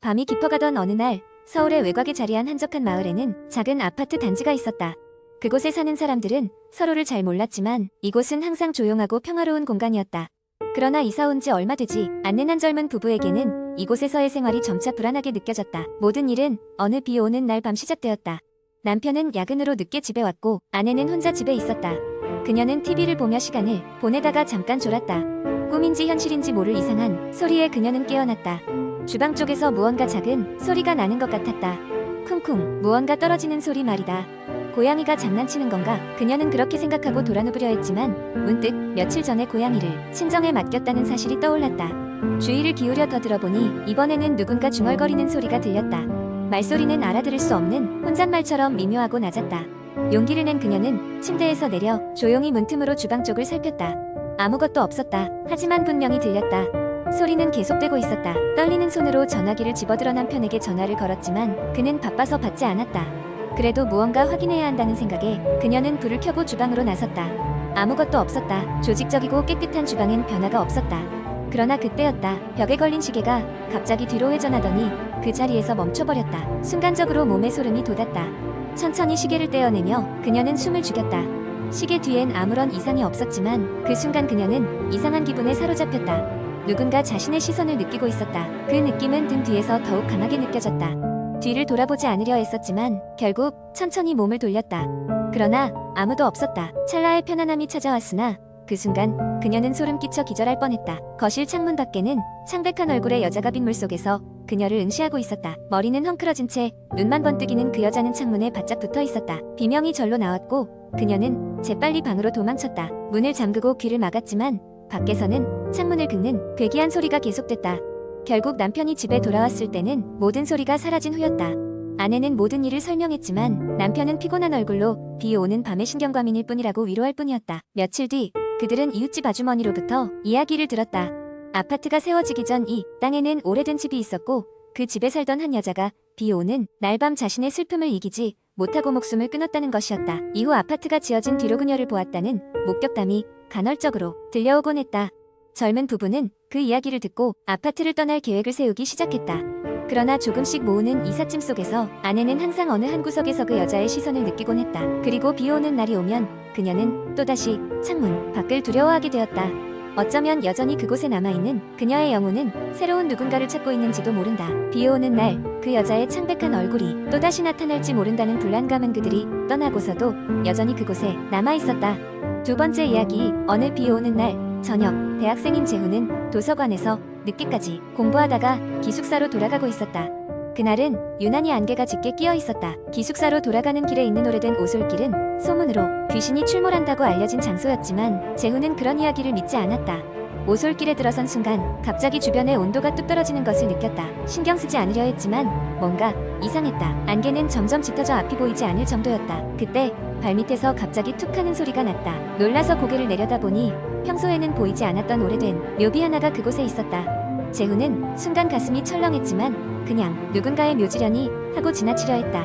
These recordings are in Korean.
밤이 깊어가던 어느 날 서울의 외곽에 자리한 한적한 마을에는 작은 아파트 단지가 있었다. 그곳에 사는 사람들은 서로를 잘 몰랐지만 이곳은 항상 조용하고 평화로운 공간이었다. 그러나 이사 온 지 얼마 되지 않는 한 젊은 부부에게는 이곳에서의 생활이 점차 불안하게 느껴졌다. 모든 일은 어느 비 오는 날 밤 시작되었다. 남편은 야근으로 늦게 집에 왔고 아내는 혼자 집에 있었다. 그녀는 TV를 보며 시간을 보내다가 잠깐 졸았다. 꿈인지 현실인지 모를 이상한 소리에 그녀는 깨어났다. 주방 쪽에서 무언가 작은 소리가 나는 것 같았다. 쿵쿵, 무언가 떨어지는 소리 말이다. 고양이가 장난치는 건가? 그녀는 그렇게 생각하고 돌아누우려 했지만 문득 며칠 전에 고양이를 친정에 맡겼다는 사실이 떠올랐다. 주의를 기울여 더 들어보니 이번에는 누군가 중얼거리는 소리가 들렸다. 말소리는 알아들을 수 없는 혼잣말처럼 미묘하고 낮았다. 용기를 낸 그녀는 침대에서 내려 조용히 문틈으로 주방 쪽을 살폈다. 아무것도 없었다. 하지만 분명히 들렸다. 소리는 계속되고 있었다. 떨리는 손으로 전화기를 집어들어 남편에게 전화를 걸었지만 그는 바빠서 받지 않았다. 그래도 무언가 확인해야 한다는 생각에 그녀는 불을 켜고 주방으로 나섰다. 아무것도 없었다. 조직적이고 깨끗한 주방엔 변화가 없었다. 그러나 그때였다. 벽에 걸린 시계가 갑자기 뒤로 회전하더니 그 자리에서 멈춰버렸다. 순간적으로 몸에 소름이 돋았다. 천천히 시계를 떼어내며 그녀는 숨을 죽였다. 시계 뒤엔 아무런 이상이 없었지만 그 순간 그녀는 이상한 기분에 사로잡혔다. 누군가 자신의 시선을 느끼고 있었다. 그 느낌은 등 뒤에서 더욱 강하게 느껴졌다. 뒤를 돌아보지 않으려 했었지만 결국 천천히 몸을 돌렸다. 그러나 아무도 없었다. 찰나의 편안함이 찾아왔으나 그 순간 그녀는 소름 끼쳐 기절할 뻔했다. 거실 창문 밖에는 창백한 얼굴의 여자가 빗물 속에서 그녀를 응시하고 있었다. 머리는 헝클어진 채 눈만 번뜩이는 그 여자는 창문에 바짝 붙어 있었다. 비명이 절로 나왔고 그녀는 재빨리 방으로 도망쳤다. 문을 잠그고 귀를 막았지만 밖에서는 창문을 긁는 괴기한 소리가 계속됐다. 결국 남편이 집에 돌아왔을 때는 모든 소리가 사라진 후였다. 아내는 모든 일을 설명했지만 남편은 피곤한 얼굴로 비 오는 밤의 신경과민일 뿐이라고 위로할 뿐이었다. 며칠 뒤 그들은 이웃집 아주머니로부터 이야기를 들었다. 아파트가 세워지기 전 이 땅에는 오래된 집이 있었고 그 집에 살던 한 여자가 비 오는 날밤 자신의 슬픔을 이기지 못하고 목숨을 끊었다는 것이었다. 이후 아파트가 지어진 뒤로 그녀를 보았다는 목격담이 간헐적으로 들려오곤 했다. 젊은 부부는 그 이야기를 듣고 아파트를 떠날 계획을 세우기 시작했다. 그러나 조금씩 모으는 이삿짐 속에서 아내는 항상 어느 한 구석에서 그 여자의 시선을 느끼곤 했다. 그리고 비 오는 날이 오면 그녀는 또다시 창문 밖을 두려워하게 되었다. 어쩌면 여전히 그곳에 남아있는 그녀의 영혼은 새로운 누군가를 찾고 있는지도 모른다. 비 오는 날 그 여자의 창백한 얼굴이 또다시 나타날지 모른다는 불안감은 그들이 떠나고서도 여전히 그곳에 남아있었다. 두 번째 이야기. 어느 비 오는 날 저녁 대학생인 재훈은 도서관에서 늦게까지 공부하다가 기숙사로 돌아가고 있었다. 그날은 유난히 안개가 짙게 끼어 있었다. 기숙사로 돌아가는 길에 있는 오래된 오솔길은 소문으로 귀신이 출몰한다고 알려진 장소였지만 재훈은 그런 이야기를 믿지 않았다. 오솔길에 들어선 순간 갑자기 주변의 온도가 뚝 떨어지는 것을 느꼈다. 신경 쓰지 않으려 했지만 뭔가 이상했다. 안개는 점점 짙어져 앞이 보이지 않을 정도였다. 그때 발밑에서 갑자기 툭 하는 소리가 났다. 놀라서 고개를 내려다보니 평소에는 보이지 않았던 오래된 묘비 하나가 그곳에 있었다. 재훈은 순간 가슴이 철렁했지만 그냥 누군가의 묘지려니 하고 지나치려 했다.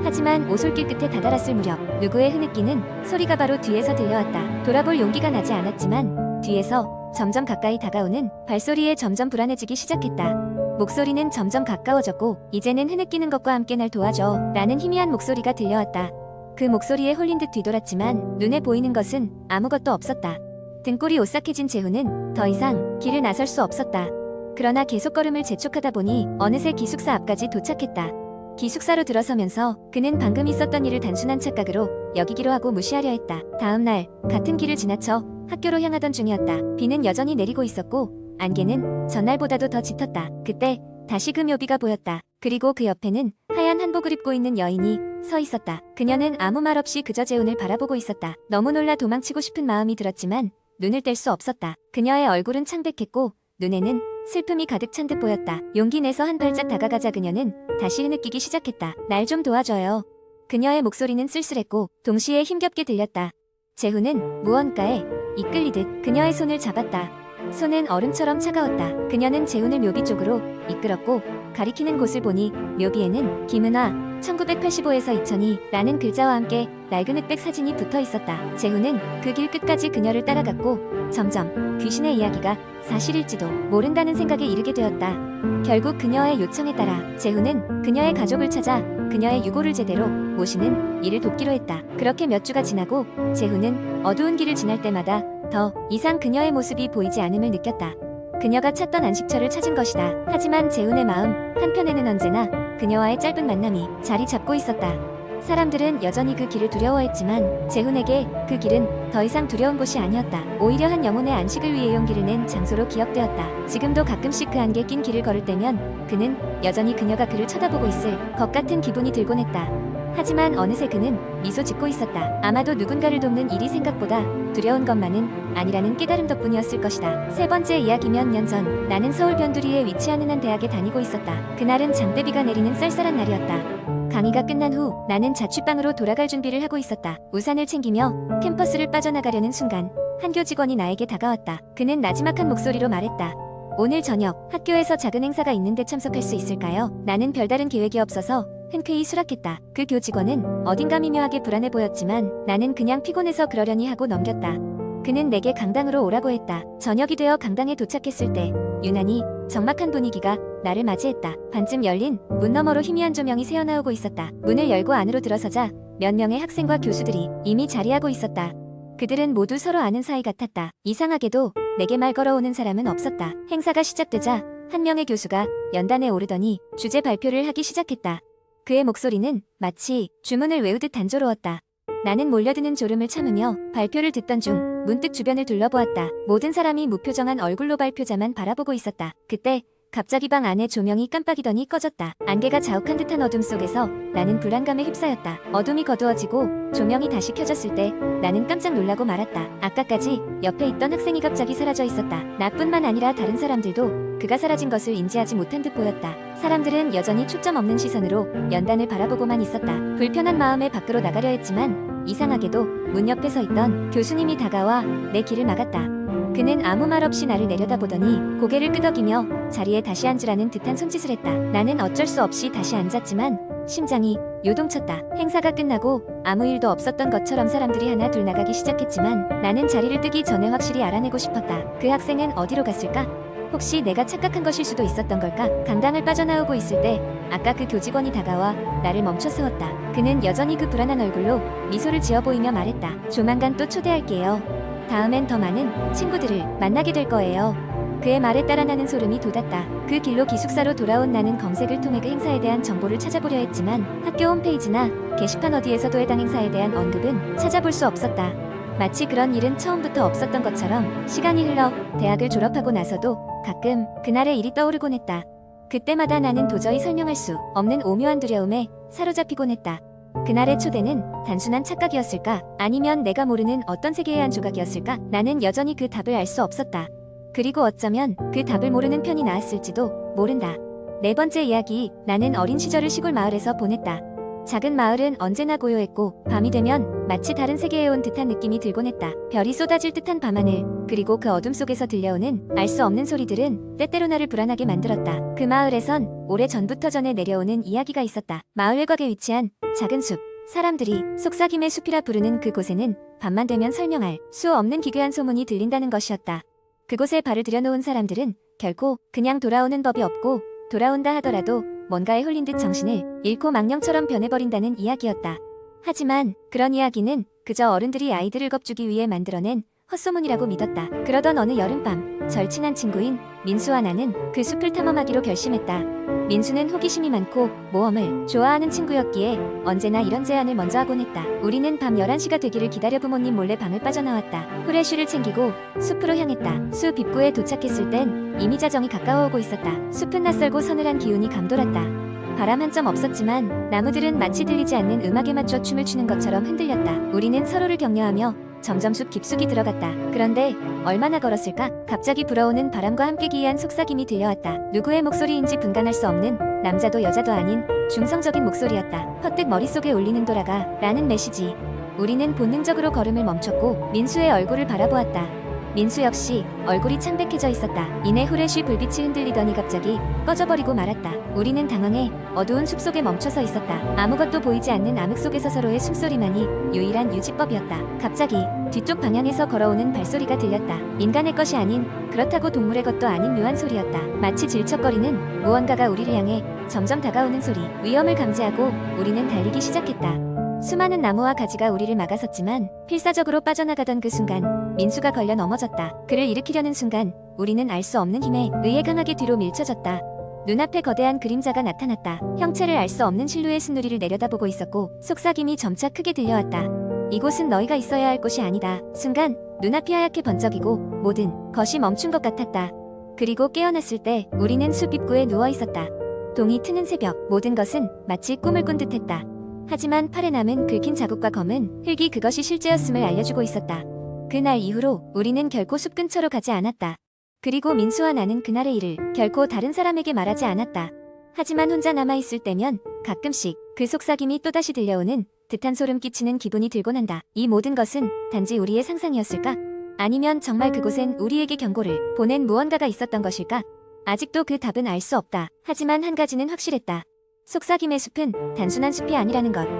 하지만 오솔길 끝에 다다랐을 무렵 누구의 흐느끼는 소리가 바로 뒤에서 들려왔다. 돌아볼 용기가 나지 않았지만 뒤에서 점점 가까이 다가오는 발소리에 점점 불안해지기 시작했다. 목소리는 점점 가까워졌고 이제는 흐느끼는 것과 함께 날 도와줘 라는 희미한 목소리가 들려왔다. 그 목소리에 홀린 듯 뒤돌았지만 눈에 보이는 것은 아무것도 없었다. 등골이 오싹해진 재훈은 더 이상 길을 나설 수 없었다. 그러나 계속 걸음을 재촉하다 보니 어느새 기숙사 앞까지 도착했다. 기숙사로 들어서면서 그는 방금 있었던 일을 단순한 착각으로 여기기로 하고 무시하려 했다. 다음 날 같은 길을 지나쳐 학교로 향하던 중이었다. 비는 여전히 내리고 있었고 안개는 전날보다도 더 짙었다. 그때 다시 그 묘비가 보였다. 그리고 그 옆에는 하얀 한복을 입고 있는 여인이 서 있었다. 그녀는 아무 말 없이 그저 재훈을 바라보고 있었다. 너무 놀라 도망치고 싶은 마음이 들었지만 눈을 뗄 수 없었다. 그녀의 얼굴은 창백했고 눈에는 슬픔이 가득 찬 듯 보였다. 용기 내서 한 발짝 다가가자 그녀는 다시 흐느끼기 시작했다. 날 좀 도와줘요. 그녀의 목소리는 쓸쓸했고 동시에 힘겹게 들렸다. 재훈은 무언가에 이끌리듯 그녀의 손을 잡았다. 손은 얼음처럼 차가웠다. 그녀는 재훈을 묘비 쪽으로 이끌었고 가리키는 곳을 보니 묘비에는 김은화 1985에서 2002라는 글자와 함께 낡은 흑백 사진이 붙어 있었다. 재훈은 그 길 끝까지 그녀를 따라갔고 점점 귀신의 이야기가 사실일지도 모른다는 생각에 이르게 되었다. 결국 그녀의 요청에 따라 재훈은 그녀의 가족을 찾아 그녀의 유고를 제대로 모시는 일을 돕기로 했다. 그렇게 몇 주가 지나고 재훈은 어두운 길을 지날 때마다 더 이상 그녀의 모습이 보이지 않음을 느꼈다. 그녀가 찾던 안식처를 찾은 것이다. 하지만 재훈의 마음 한편에는 언제나 그녀와의 짧은 만남이 자리 잡고 있었다. 사람들은 여전히 그 길을 두려워했지만 재훈에게 그 길은 더 이상 두려운 곳이 아니었다. 오히려 한 영혼의 안식을 위해 용기를 낸 장소로 기억되었다. 지금도 가끔씩 그 안개 낀 길을 걸을 때면 그는 여전히 그녀가 그를 쳐다보고 있을 것 같은 기분이 들곤 했다. 하지만 어느새 그는 미소 짓고 있었다. 아마도 누군가를 돕는 일이 생각보다 두려운 것만은 아니라는 깨달음 덕분이었을 것이다. 세 번째 이야기 몇 년 전 나는 서울 변두리에 위치하는 한 대학에 다니고 있었다. 그날은 장대비가 내리는 쌀쌀한 날이었다. 강의가 끝난 후 나는 자취방으로 돌아갈 준비를 하고 있었다. 우산을 챙기며 캠퍼스를 빠져나가려는 순간 한교 직원이 나에게 다가왔다. 그는 나지막한 목소리로 말했다. 오늘 저녁 학교에서 작은 행사가 있는데 참석할 수 있을까요? 나는 별다른 계획이 없어서 흔쾌히 수락했다. 그 교직원은 어딘가 미묘하게 불안해 보였지만 나는 그냥 피곤해서 그러려니 하고 넘겼다. 그는 내게 강당으로 오라고 했다. 저녁이 되어 강당에 도착했을 때 유난히 적막한 분위기가 나를 맞이했다. 반쯤 열린 문 너머로 희미한 조명이 새어나오고 있었다. 문을 열고 안으로 들어서자 몇 명의 학생과 교수들이 이미 자리하고 있었다. 그들은 모두 서로 아는 사이 같았다. 이상하게도 내게 말 걸어오는 사람은 없었다. 행사가 시작되자 한 명의 교수가 연단에 오르더니 주제 발표를 하기 시작했다. 그의 목소리는 마치 주문을 외우듯 단조로웠다. 나는 몰려드는 졸음을 참으며 발표를 듣던 중 문득 주변을 둘러보았다. 모든 사람이 무표정한 얼굴로 발표자만 바라보고 있었다. 그때 갑자기 방 안의 조명이 깜빡이더니 꺼졌다. 안개가 자욱한 듯한 어둠 속에서 나는 불안감에 휩싸였다. 어둠이 거두어지고 조명이 다시 켜졌을 때 나는 깜짝 놀라고 말았다. 아까까지 옆에 있던 학생이 갑자기 사라져 있었다. 나뿐만 아니라 다른 사람들도 그가 사라진 것을 인지하지 못한 듯 보였다. 사람들은 여전히 초점 없는 시선으로 연단을 바라보고만 있었다. 불편한 마음에 밖으로 나가려 했지만 이상하게도 문 옆에 서 있던 교수님이 다가와 내 길을 막았다. 그는 아무 말 없이 나를 내려다보더니 고개를 끄덕이며 자리에 다시 앉으라는 듯한 손짓을 했다. 나는 어쩔 수 없이 다시 앉았지만 심장이 요동쳤다. 행사가 끝나고 아무 일도 없었던 것처럼 사람들이 하나 둘 나가기 시작했지만 나는 자리를 뜨기 전에 확실히 알아내고 싶었다. 그 학생은 어디로 갔을까? 혹시 내가 착각한 것일 수도 있었던 걸까? 강당을 빠져나오고 있을 때 아까 그 교직원이 다가와 나를 멈춰 세웠다. 그는 여전히 그 불안한 얼굴로 미소를 지어 보이며 말했다. 조만간 또 초대할게요. 다음엔 더 많은 친구들을 만나게 될 거예요. 그의 말에 따라 나는 소름이 돋았다. 그 길로 기숙사로 돌아온 나는 검색을 통해 그 행사에 대한 정보를 찾아보려 했지만 학교 홈페이지나 게시판 어디에서도 해당 행사에 대한 언급은 찾아볼 수 없었다. 마치 그런 일은 처음부터 없었던 것처럼 시간이 흘러 대학을 졸업하고 나서도 가끔 그날의 일이 떠오르곤 했다. 그때마다 나는 도저히 설명할 수 없는 오묘한 두려움에 사로잡히곤 했다. 그날의 초대는 단순한 착각이었을까? 아니면 내가 모르는 어떤 세계의 한 조각이었을까? 나는 여전히 그 답을 알 수 없었다. 그리고 어쩌면 그 답을 모르는 편이 나았을지도 모른다. 네 번째 이야기, 나는 어린 시절을 시골 마을에서 보냈다. 작은 마을은 언제나 고요했고 밤이 되면 마치 다른 세계에 온 듯한 느낌이 들곤 했다. 별이 쏟아질 듯한 밤하늘, 그리고 그 어둠 속에서 들려오는 알 수 없는 소리들은 때때로 나를 불안하게 만들었다. 그 마을에선 오래전부터 전해 내려오는 이야기가 있었다. 마을 외곽에 위치한 작은 숲, 사람들이 속삭임의 숲이라 부르는 그곳에는 밤만 되면 설명할 수 없는 기괴한 소문이 들린다는 것이었다. 그곳에 발을 들여놓은 사람들은 결코 그냥 돌아오는 법이 없고 돌아온다 하더라도 뭔가에 홀린 듯 정신을 잃고 망령처럼 변해버린다는 이야기였다. 하지만 그런 이야기는 그저 어른들이 아이들을 겁주기 위해 만들어낸 헛소문이라고 믿었다. 그러던 어느 여름밤, 절친한 친구인 민수와 나는 그 숲을 탐험하기로 결심했다. 민수는 호기심이 많고 모험을 좋아하는 친구였기에 언제나 이런 제안을 먼저 하곤 했다. 우리는 밤 11시가 되기를 기다려 부모님 몰래 방을 빠져나왔다. 후레쉬를 챙기고 숲으로 향했다. 숲 입구에 도착했을 땐 이미 자정이 가까워오고 있었다. 숲은 낯설고 서늘한 기운이 감돌았다. 바람 한 점 없었지만 나무들은 마치 들리지 않는 음악에 맞춰 춤을 추는 것처럼 흔들렸다. 우리는 서로를 격려하며 점점 숲 깊숙이 들어갔다. 그런데 얼마나 걸었을까? 갑자기 불어오는 바람과 함께 기이한 속삭임이 들려왔다. 누구의 목소리인지 분간할 수 없는 남자도 여자도 아닌 중성적인 목소리였다. 퍼뜩 머릿속에 울리는 돌아가 라는 메시지. 우리는 본능적으로 걸음을 멈췄고 민수의 얼굴을 바라보았다. 민수 역시 얼굴이 창백해져 있었다. 이내 후레쉬 불빛이 흔들리더니 갑자기 꺼져버리고 말았다. 우리는 당황해 어두운 숲속에 멈춰서 있었다. 아무것도 보이지 않는 암흑 속에서 서로의 숨소리만이 유일한 유지법이었다. 갑자기 뒤쪽 방향에서 걸어오는 발소리가 들렸다. 인간의 것이 아닌, 그렇다고 동물의 것도 아닌 묘한 소리였다. 마치 질척거리는 무언가가 우리를 향해 점점 다가오는 소리. 위험을 감지하고 우리는 달리기 시작했다. 수많은 나무와 가지가 우리를 막아섰지만 필사적으로 빠져나가던 그 순간 민수가 걸려 넘어졌다. 그를 일으키려는 순간 우리는 알 수 없는 힘에 의해 강하게 뒤로 밀쳐졌다. 눈앞에 거대한 그림자가 나타났다. 형체를 알 수 없는 실루엣은 우리를 내려다보고 있었고 속삭임이 점차 크게 들려왔다. 이곳은 너희가 있어야 할 곳이 아니다. 순간 눈앞이 하얗게 번쩍이고 모든 것이 멈춘 것 같았다. 그리고 깨어났을 때 우리는 숲 입구에 누워 있었다. 동이 트는 새벽, 모든 것은 마치 꿈을 꾼 듯했다. 하지만 팔에 남은 긁힌 자국과 검은 흙이 그것이 실제였음을 알려주고 있었다. 그날 이후로 우리는 결코 숲 근처로 가지 않았다. 그리고 민수와 나는 그날의 일을 결코 다른 사람에게 말하지 않았다. 하지만 혼자 남아있을 때면 가끔씩 그 속삭임이 또다시 들려오는 듯한 소름 끼치는 기분이 들곤 한다. 이 모든 것은 단지 우리의 상상이었을까? 아니면 정말 그곳엔 우리에게 경고를 보낸 무언가가 있었던 것일까? 아직도 그 답은 알 수 없다. 하지만 한 가지는 확실했다. 속삭임의 숲은 단순한 숲이 아니라는 것.